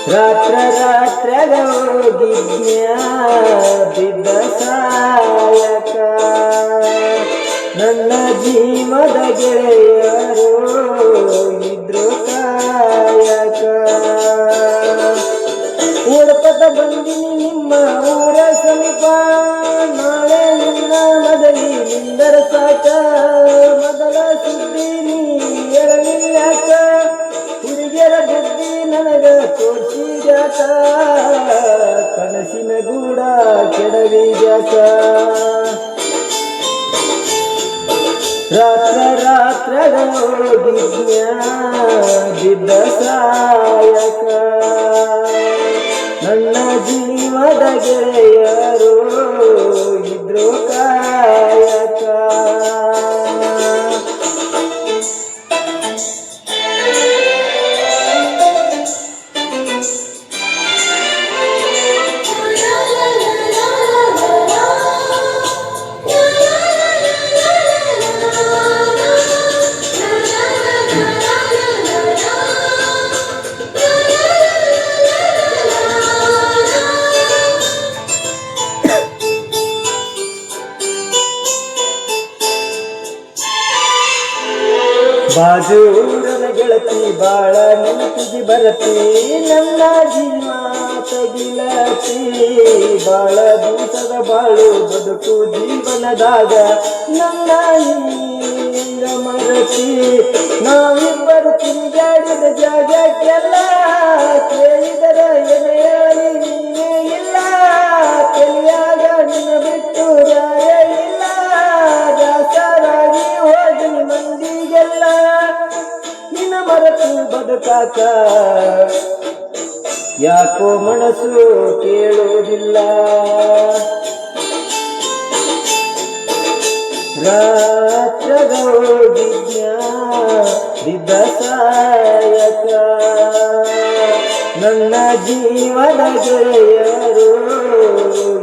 ರಾತ್ರ್ಯಾಗ ಹೋಗಿದ್ನ್ಯಾ ಬಿದ್ದ ಸಾಯಕ ನನ್ನ ಜೀವದ ಗೆಳೆಯರು ಇದ್ರು ಕಾಯಕ ಓಡ್ಪತ ಬಂದಿನಿ ನಿಮ್ಮ ಊರ ಸಮೀಪ ನಾಳೆ ನಿನ್ನ ಮದಲಿ ನಿಂದರ ಸಾಕ ಮೊದಲ ಸುದ್ದಿ ನೀ ಹೇಳಲಿಲ್ಲಾಕ ಹುಡುಗಿಯರ ಬುದ್ಧಿ ನನಗ ತೋರಿಸಿದ್ಯಾಕ ಕನಸಿನ ಗೂಡ ಕೆಡವಿದ್ಯಾಕ ರಾತ್ರ್ಯಾಗ ಹೋಗಿದ್ನ್ಯಾ ಬಿದ್ದ ಸಾಯಕ ನನ್ನ ಜೀವದ ಗೆಳೆಯರು ಇದ್ರು ಕಾಯಕ ಬಾಜೂರನ ಗೆಳತಿ ಬಾಳ ನೆನಪಿಗೆ ಬರತಿ ನನ್ನ ಜೀವ ತಗಿಲತಿ ಬಾಳ ದಿವಸದ ಬಾಳು ಬದುಕು ಜೀವನದಾಗ ನನ್ನ ಹಿಂಗ ಮರತಿ ನಾವಿಬ್ಬರು ತಿರುಗಾಡಿದ ಜಾಗಕ್ಕೆಲ್ಲ ಕೇಳಿದರ ಏನು ಹೇಳಿ ನೀನೇ ಇಲ್ಲ ತಿಳಿಯಾಗ ನಿನ್ನ ಬಿಟ್ಟು ಯಾರೇ ಇಲ್ಲ ದಾಸರಾಗಿ ಹೋಗಿ ಮಂದಿಗೆಲ್ಲ ನಿನ್ನ ಮರೆತು ಬದುಕಾಕ ಯಾಕೋ ಮನಸ್ಸು ಕೇಳುವುದಿಲ್ಲ ರಾತ್ರ್ಯಾಗ ಹೋಗಿದ್ನ್ಯಾ ಬಿದ್ದ ಸಾಯಕ ನನ್ನ ಜೀವದ ಗೆಳೆಯರು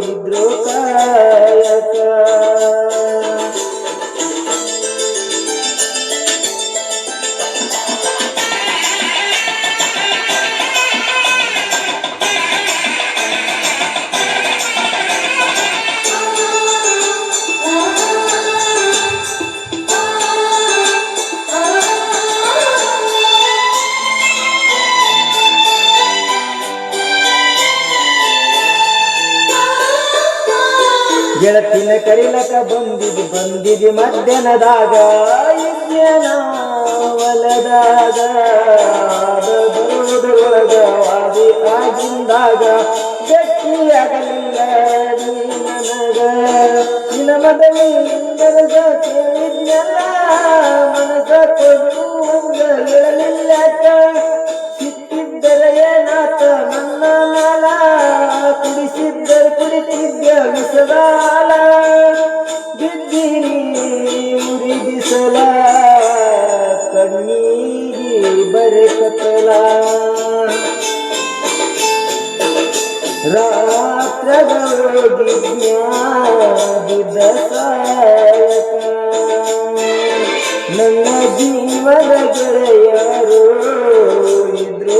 ಇದ್ರು ಕಾಯಕ ಗೆಳತಿನ ಕರಿಲಕ ಬಂದಿದಿ ಮಧ್ಯಾಹ್ನದಾಗ ಯಜ್ಞನ ಹೊಲದಾಗ ಬರುವುದರೊಳಗ ವಾದಿ ಆಗಿಂದಾಗ ಗಟ್ಟಿಯಾಗಲಿಲ್ಲ ನೀ ನನಗ ನಿನ್ನ ಮದಲಿ ನಿಂದರದ ಕೇಳಿದ್ನೆಲ್ಲ ಮನಸ ಕೊಟ್ಟು ಒಂದ ಹೇಳಲಿಲ್ಲಕ ಸಿಟ್ಟಿದ್ದರೆ ಏನಾತ ನನ್ನ ನಾಲ ಕುಡಿಸಿದ್ದರೆ ಕುಡಿತಿದ್ದ ವಿಷದಾಲ ಬಿದ್ದಿನಿ ಉರಿದಿಸಲ ಕಣ್ಣೀರಿ ಬರೆ ಕತ್ತಲ ರಾತ್ರ್ಯಾಗ ಹೋಗಿದ್ನ್ಯಾ ಬಿದ್ದ ಸಾಯಕ ನನ್ನ ಜೀವದ ಗೆಳೆಯರು ಇದ್ರು